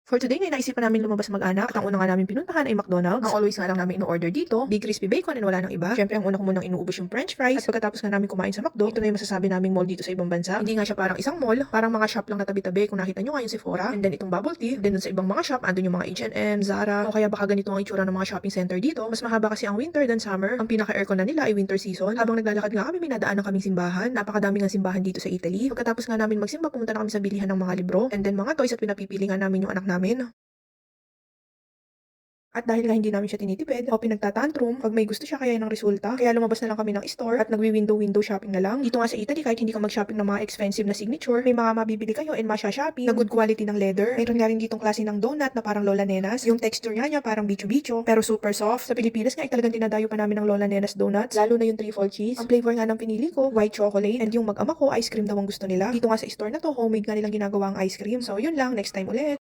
For today, ngayon naisipan namin lumabas mag-anak at ang una nga namin pinuntahan ay McDonald's. Ang always nga lang namin ino-order dito, big crispy bacon and wala nang iba. Syempre, ang una ko munang inuubos yung french fries at pagkatapos nga namin kumain sa McDo, ito na yung masasabi naming mall dito sa ibang bansa. Hindi nga siya parang isang mall, parang mga shop lang na tabi-tabi. Kung nakita nyo nga yung Sephora, and then itong bubble tea, then dun sa ibang mga shop, andun yung mga H&M, Zara, o kaya baka ganito ang itsura ng mga shopping center dito. Mas mahaba kasi ang winter than summer. Ang pinaka-aircon na nila ay winter season. Habang naglalakad nga kami, may nadaanan kaming simbahan. Napakadami ng simbahan dito sa Italy. Pagkatapos nga namin magsimba, pumunta na kami sa bilihan ng mga libro, and then mga toys at pinapipili nga namin yung anak namin. At dahil nga hindi namin siya tinitipid o pinagtatantrum, pag may gusto siya kaya ng resulta, kaya lumabas na lang kami ng store at nagwi-window shopping na lang. Dito nga sa Italy, kahit hindi ka mag-shopping ng mga expensive na signature, may mga mabibili kayo and masya-shopping na good quality ng leather. Mayroon nga rin ditong klase ng donut na parang Lola Nenas. Yung texture niya parang bicho-bicho, pero super soft. Sa Pilipinas nga ay talagang dinadayo pa namin ng Lola Nenas donuts, lalo na yung truffle cheese. Ang flavor nga ng pinili ko, white chocolate, and yung mag-ama ko, ice cream daw ang gusto nila. Dito nga sa store na to, homemade nga nilang ginagawa ang ice cream. So yun lang, next time ulit.